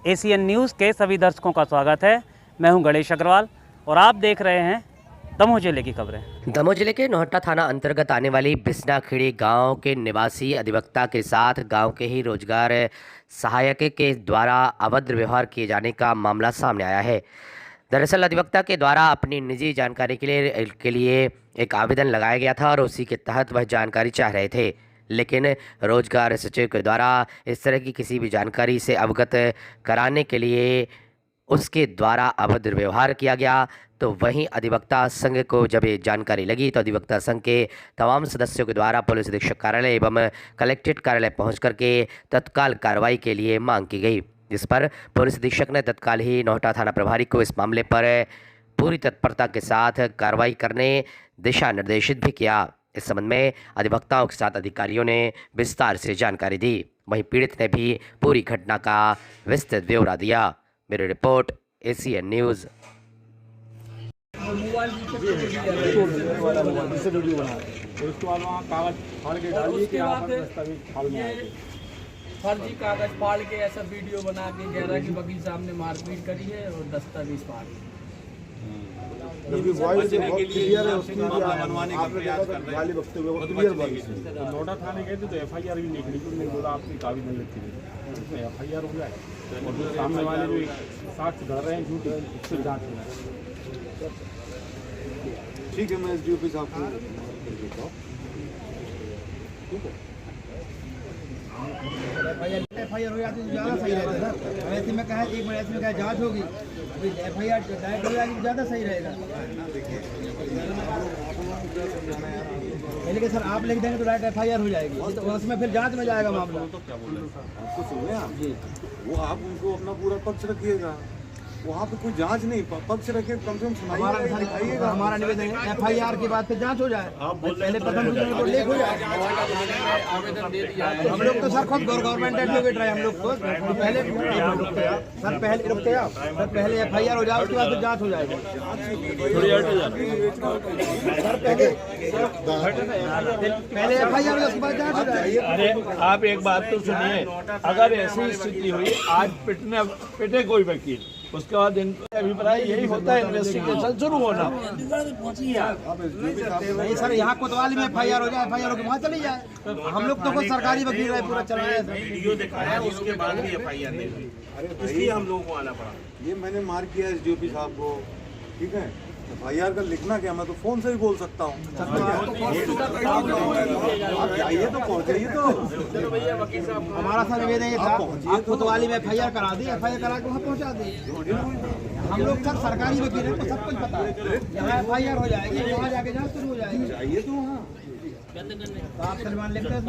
ACN news के सभी दर्शकों का स्वागत है। मैं हूं गणेश अग्रवाल और आप देख रहे हैं दमोह जिले की खबरें। दमोह जिले के नौहट्टा थाना अंतर्गत आने वाली बिसनाखेड़ी गांव के निवासी अधिवक्ता के साथ गांव के ही रोजगार सहायक के द्वारा अभद्र व्यवहार किए जाने का मामला सामने आया है। दरअसल अधिवक्ता के द्वारा अपनी निजी जानकारी के लिए एक आवेदन लगाया गया था और उसी के तहत वह जानकारी चाह रहे थे, लेकिन रोजगार सचिव के द्वारा इस तरह की किसी भी जानकारी से अवगत कराने के लिए उसके द्वारा अभद्र व्यवहार किया गया। तो वहीं अधिवक्ता संघ को जब ये जानकारी लगी तो अधिवक्ता संघ के तमाम सदस्यों के द्वारा पुलिस अधीक्षक कार्यालय एवं कलेक्ट्रेट कार्यालय पहुंच करके तत्काल कार्रवाई के लिए मांग की गई, जिस पर पुलिस अधीक्षक ने तत्काल ही नौहट्टा थाना प्रभारी को इस मामले पर पूरी तत्परता के साथ कार्रवाई करने दिशा निर्देशित भी किया। इस संबंध में अधिवक्ताओं के साथ अधिकारियों ने विस्तार से जानकारी दी। वहीं पीड़ित ने भी पूरी घटना का विस्तृत ब्यौरा दिया। मेरी रिपोर्ट एसीएन न्यूज़। फर्जी कागज फाड़ के ऐसा वीडियो बना के कह रहा है कि वकील साहब ने मारपीट करी है और दस्तावेज फाड़ नोटा थाने गए थे तो एफआईआर भी नहीं निकली, उन्होंने बोला आपकी कागज नहीं लगती है, एफआईआर हो जाए और जो सामने वाले जो साक्ष्य धर रहे हैं झूठे उससे जांच हो जाए। ठीक है, मैं एसडीओपी साहब को देता हूँ। ठीक है, एफआईआर हो जाती तो ज़्यादा सही रहता सर। ऐसे में कहा एक बार ऐसे में कहा जांच होगी, अभी एफआईआर डायरेक्ट हो जाएगी तो ज़्यादा सही रहेगा। लेकिन सर आप लिख देंगे तो डायरेक्ट एफआईआर हो जाएगी, तो उसमें फिर जांच में जाएगा मामला। तो क्या बोल रहे हैं आपको सुन रहे हैं आप वो आप उनको अपना पूरा पक्ष रखिएगा, वहाँ पे कोई जांच नहीं, पक्ष रखिए, कम से कम सुनाइएगा। हमारा निवेदन है एफआईआर के बाद फिर जांच हो जाए, पहले प्रथम सूचना को लेख हो जाए। हम लोग तो सर खुद गवर्नमेंट एडवोकेट रहे, हम लोग को पहले सर पहले एफआईआर हो जाए उसके बाद फिर जांच हो जाएगी। सर पहले एफआईआर हो उसके बाद जांच हो जाएगी। अरे आप एक बात तो सुनिए, अगर ऐसी स्थिति हुई आज पिटे कोई वकील, उसके बाद इनका अभिप्राय यही होता है इन्वेस्टिगेशन शुरू होना। नहीं सर यहाँ कोतवाली में एफआईआर हो जाए, एफआईआर हो के वहाँ चली जाए। हम लोग तो खुद सरकारी वकील रहे, पूरा चल रहा है। वीडियो दिखाया उसके बाद भी एफआईआर नहीं हुई, इसलिए हम लोगों को आना पड़ा। ये मैंने मार किया एसडीओपी साहब को, ठीक है। एफआईआर का लिखना क्या, मैं तो फोन से ही बोल सकता हूँ। आप जाइए तो पहुँचाइए तो। हमारा सर निवेदन ये था, आप कोतवाली में एफआईआर करा दी, एफआईआर करा के वहाँ पहुँचा दी। हम लोग सर सरकारी वकील हैं तो सब कुछ पता है। यहाँ एफआईआर हो जाएगी, वहाँ जाके जांच शुरू हो जाएगी। जाइए तो वहाँ आप सलमान लिखते हैं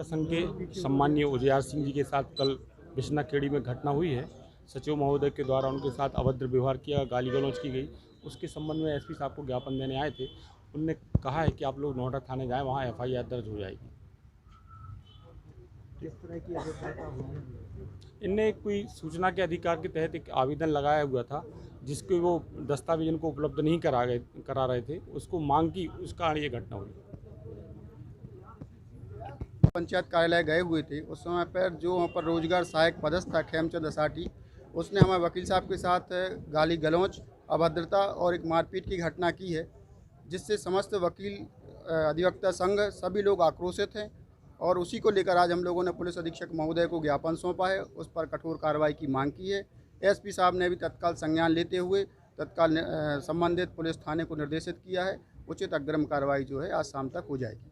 संघ के सम्माननीय उजियार सिंह जी के साथ कल बिसनाखेड़ी में घटना हुई है। सचिव महोदय के द्वारा उनके साथ अभद्र व्यवहार किया, गाली गलौज की गई। उसके संबंध में एसपी साहब को ज्ञापन देने आए थे। उनने कहा है कि आप लोग नोएडा थाने जाएं, वहाँ एफआईआर दर्ज हो जाएगी। किस तरह की इनने कोई सूचना के अधिकार के तहत एक आवेदन लगाया हुआ था, जिसके वो दस्तावेज इनको उपलब्ध नहीं करा रहे थे, उसको मांग की, उस कारण ये घटना हुई। पंचायत कार्यालय गए हुए थे, उस समय पर जो वहाँ पर रोजगार सहायक पदस्थ था खेमचंद असाटी, उसने हमारे वकील साहब के साथ गाली गलौज, अभद्रता और एक मारपीट की घटना की है, जिससे समस्त वकील अधिवक्ता संघ सभी लोग आक्रोशित हैं और उसी को लेकर आज हम लोगों ने पुलिस अधीक्षक महोदय को ज्ञापन सौंपा है, उस पर कठोर कार्रवाई की मांग की है। एसपी साहब ने भी तत्काल संज्ञान लेते हुए तत्काल संबंधित पुलिस थाने को निर्देशित किया है। उचित अग्रिम कार्रवाई जो है आज शाम तक हो जाएगी।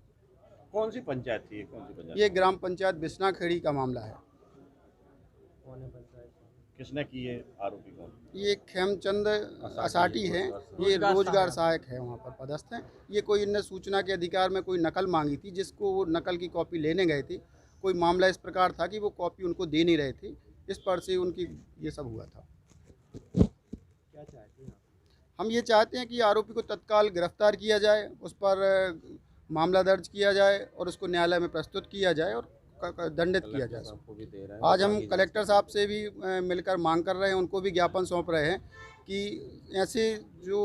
कौन सी पंचायत थी, कौन सी पंचायत? ये ग्राम पंचायत बिसनाखेड़ी का मामला है। किसने की है, आरोपी कौन? ये खेमचंद असाटी है, ये रोजगार सहायक है, वहाँ पर पदस्थ हैं। ये कोई इनने सूचना के अधिकार में कोई नकल मांगी थी, जिसको वो नकल की कॉपी लेने गए थे। कोई मामला इस प्रकार था कि वो कॉपी उनको दे नहीं रहे थे, इस पर से उनकी ये सब हुआ था। क्या चाहते हैं हम ये चाहते हैं कि आरोपी को तत्काल गिरफ्तार किया जाए, उस पर मामला दर्ज किया जाए और उसको न्यायालय में प्रस्तुत किया जाए और दंडित किया जाए। आज हम कलेक्टर साहब से भी मिलकर मांग कर रहे हैं, उनको भी ज्ञापन सौंप रहे हैं कि ऐसे जो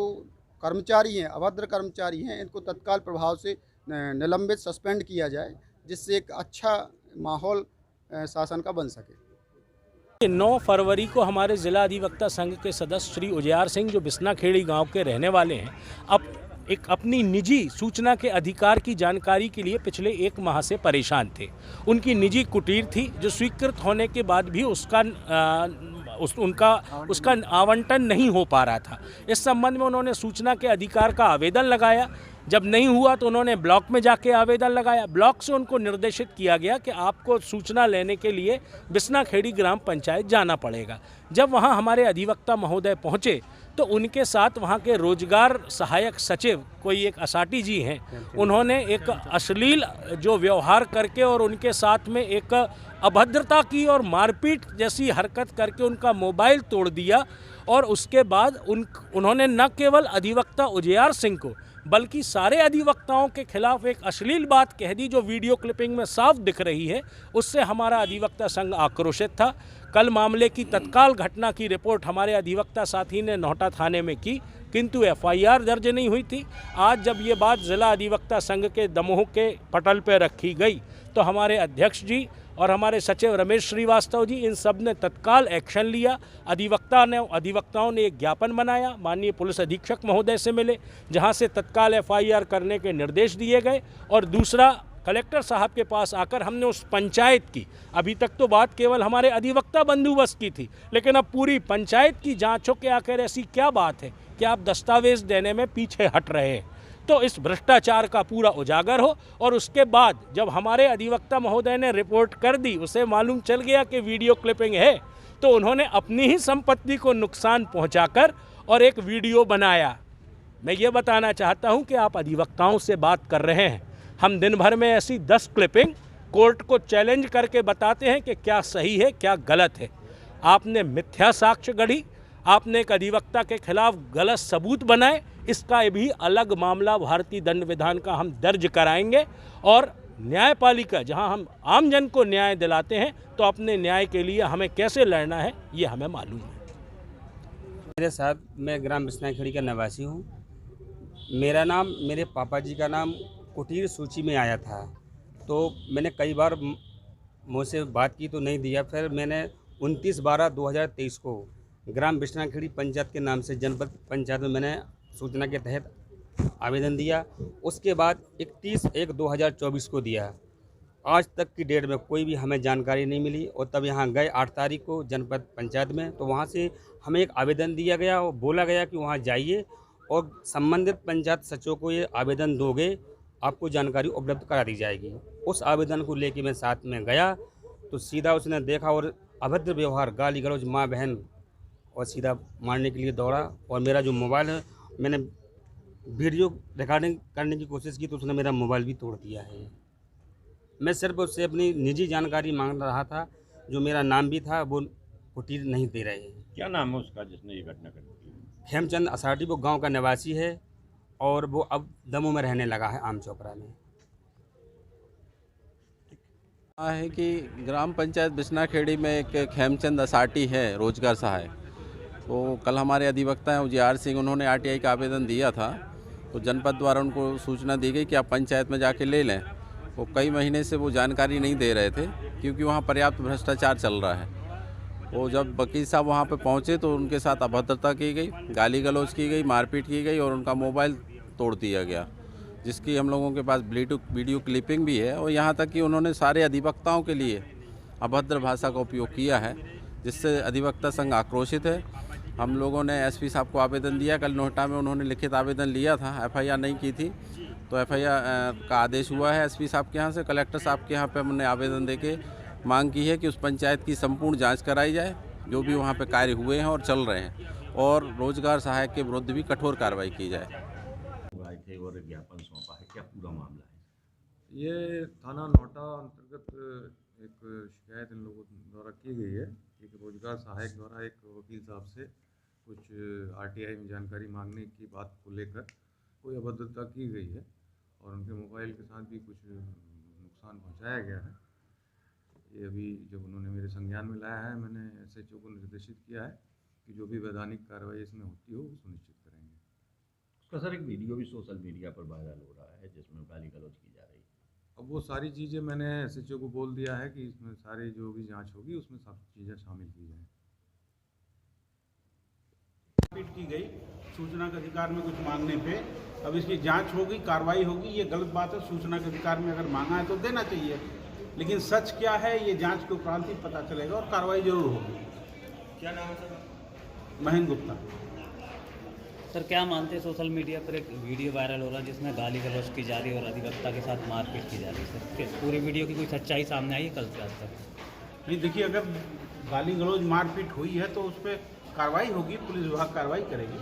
कर्मचारी हैं, अभद्र कर्मचारी हैं, इनको तत्काल प्रभाव से निलंबित, सस्पेंड किया जाए, जिससे एक अच्छा माहौल शासन का बन सके। 9 फरवरी को हमारे जिला अधिवक्ता संघ के सदस्य श्री उजियार सिंह, जो बिसनाखेड़ी गांव के रहने वाले हैं, अपनी निजी सूचना के अधिकार की जानकारी के लिए पिछले 1 माह से परेशान थे। उनकी निजी कुटीर थी, जो स्वीकृत होने के बाद भी उसका आवंटन नहीं हो पा रहा था। इस संबंध में उन्होंने सूचना के अधिकार का आवेदन लगाया। जब नहीं हुआ तो उन्होंने ब्लॉक में जाके आवेदन लगाया। ब्लॉक से उनको निर्देशित किया गया कि आपको सूचना लेने के लिए बिसनाखेड़ी ग्राम पंचायत जाना पड़ेगा। जब वहां हमारे अधिवक्ता महोदय पहुंचे तो उनके साथ वहां के रोजगार सहायक सचिव कोई एक असाटी जी हैं, उन्होंने एक अश्लील जो व्यवहार करके और उनके साथ में एक अभद्रता की और मारपीट जैसी हरकत करके उनका मोबाइल तोड़ दिया। और उसके बाद उन्होंने न केवल अधिवक्ता उजियार सिंह को बल्कि सारे अधिवक्ताओं के खिलाफ एक अश्लील बात कह दी, जो वीडियो क्लिपिंग में साफ दिख रही है। उससे हमारा अधिवक्ता संघ आक्रोशित था। कल मामले की तत्काल घटना की रिपोर्ट हमारे अधिवक्ता साथी ने नोहटा थाने में की, किंतु एफआईआर दर्ज नहीं हुई थी। आज जब ये बात जिला अधिवक्ता संघ के दमोह के पटल पर रखी गई तो हमारे अध्यक्ष जी और हमारे सचिव रमेश श्रीवास्तव जी, इन सब ने तत्काल एक्शन लिया। अधिवक्ताओं ने एक ज्ञापन बनाया, माननीय पुलिस अधीक्षक महोदय से मिले, जहां से तत्काल एफआईआर करने के निर्देश दिए गए। और दूसरा, कलेक्टर साहब के पास आकर हमने उस पंचायत की, अभी तक तो बात केवल हमारे अधिवक्ता बंदोबस्त की थी, लेकिन अब पूरी पंचायत की जांच हो कि आखिर ऐसी क्या बात है कि आप दस्तावेज देने में पीछे हट रहे हैं। तो इस भ्रष्टाचार का पूरा उजागर हो। और उसके बाद जब हमारे अधिवक्ता महोदय ने रिपोर्ट कर दी, उसे मालूम चल गया कि वीडियो क्लिपिंग है, तो उन्होंने अपनी ही संपत्ति को नुकसान पहुंचाकर और एक वीडियो बनाया। मैं ये बताना चाहता हूं कि आप अधिवक्ताओं से बात कर रहे हैं, हम दिन भर में ऐसी 10 क्लिपिंग कोर्ट को चैलेंज करके बताते हैं कि क्या सही है क्या गलत है। आपने मिथ्या साक्ष्य गढ़ी, आपने एक अधिवक्ता के खिलाफ गलत सबूत बनाए, इसका भी अलग मामला भारतीय दंड विधान का हम दर्ज कराएंगे। और न्यायपालिका, जहां हम आमजन को न्याय दिलाते हैं, तो अपने न्याय के लिए हमें कैसे लड़ना है ये हमें मालूम है। मेरे साथ, मैं ग्राम बिसनाखेड़ी का निवासी हूँ। मेरा नाम, मेरे पापा जी का नाम कुटीर सूची में आया था, तो मैंने कई बार मुझसे बात की तो नहीं दिया। फिर मैंने 29/12/2023 को ग्राम बिसनाखेड़ी पंचायत के नाम से जनपद पंचायत में मैंने सूचना के तहत आवेदन दिया। उसके बाद 31/1/2024 को दिया। आज तक की डेट में कोई भी हमें जानकारी नहीं मिली। और तब यहाँ गए 8 तारीख को जनपद पंचायत में, तो वहाँ से हमें एक आवेदन दिया गया और बोला गया कि वहाँ जाइए और संबंधित पंचायत सचिव को ये आवेदन दोगे, आपको जानकारी उपलब्ध करा दी जाएगी। उस आवेदन को लेके मैं साथ में गया तो सीधा उसने देखा और अभद्र व्यवहार, गाली गलौज, माँ बहन, और सीधा मारने के लिए दौड़ा। और मेरा जो मोबाइल है, मैंने वीडियो रिकॉर्डिंग करने की कोशिश की तो उसने मेरा मोबाइल भी तोड़ दिया है। मैं सिर्फ उससे अपनी निजी जानकारी मांग रहा था, जो मेरा नाम भी था वो कुटीर नहीं दे रहे हैं। क्या नाम है उसका जिसने ये घटना कर दी? खेमचंद असाटी, वो गांव का निवासी है और वो अब दमोह में रहने लगा है, आम चौपरा में। है कि ग्राम पंचायत बिसनाखेड़ी में एक खेमचंद असाटी है, रोजगार सहायक। तो कल हमारे अधिवक्ता हैं उजियार सिंह, उन्होंने आरटीआई का आवेदन दिया था, तो जनपद द्वारा उनको सूचना दी गई कि आप पंचायत में जाके ले लें। वो कई महीने से वो जानकारी नहीं दे रहे थे क्योंकि वहाँ पर्याप्त भ्रष्टाचार चल रहा है। वो जब वकील साहब वहाँ पे पहुँचे तो उनके साथ अभद्रता की गई, गाली गलौज की गई, मारपीट की गई और उनका मोबाइल तोड़ दिया गया, जिसकी हम लोगों के पास वीडियो क्लिपिंग भी है। और यहाँ तक कि उन्होंने सारे अधिवक्ताओं के लिए अभद्र भाषा का उपयोग किया है, जिससे अधिवक्ता संघ आक्रोशित है। हम लोगों ने एसपी साहब को आवेदन दिया, कल नोहटा में उन्होंने लिखित आवेदन लिया था, एफआईआर नहीं की थी, तो एफआईआर का आदेश हुआ है एसपी साहब के यहाँ से। कलेक्टर साहब के यहाँ पे हमने आवेदन देके मांग की है कि उस पंचायत की संपूर्ण जांच कराई जाए, जो भी वहाँ पे कार्य हुए हैं और चल रहे हैं, और रोजगार सहायक के विरुद्ध भी कठोर कार्रवाई की जाए। और ज्ञापन सौंपा है, क्या पूरा मामला है? ये थाना नोहटा अंतर्गत एक शिकायत इन लोगों द्वारा की गई है कि रोजगार सहायक द्वारा एक वकील साहब से कुछ आरटीआई में जानकारी मांगने की बात को लेकर कोई अभद्रता की गई है और उनके मोबाइल के साथ भी कुछ नुकसान पहुंचाया गया है। ये अभी जब उन्होंने मेरे संज्ञान में लाया है, मैंने एसएचओ को निर्देशित किया है कि जो भी वैधानिक कार्रवाई इसमें होती हो वो सुनिश्चित करेंगे। उसका सर एक वीडियो भी सोशल मीडिया पर वायरल हो रहा है जिसमें गाली गलौज की जा रही है। अब वो सारी चीज़ें मैंने SHO को बोल दिया है कि इसमें सारी जो भी जांच होगी उसमें सब चीज़ें शामिल की जाएँ। पीट की गई सूचना के अधिकार में कुछ मांगने पे, अब इसकी जांच होगी, कार्रवाई होगी। ये गलत बात है, सूचना के अधिकार में अगर मांगा है तो देना चाहिए, लेकिन सच क्या है ये जांच के उपरांत ही पता चलेगा और कार्रवाई जरूर होगी। क्या नाम है सर? महेंद्र गुप्ता। सर क्या मानते हैं, सोशल मीडिया पर एक वीडियो वायरल हो रहा है जिसमें गाली गलौज की जा रही है और अधिवक्ता के साथ मारपीट की जा रही है, सर पूरी वीडियो की कोई सच्चाई सामने आई है कल से आज तक? नहीं, देखिए, अगर गाली गलौज मारपीट हुई है तो उस पर कार्रवाई होगी, पुलिस विभाग कार्रवाई करेगी।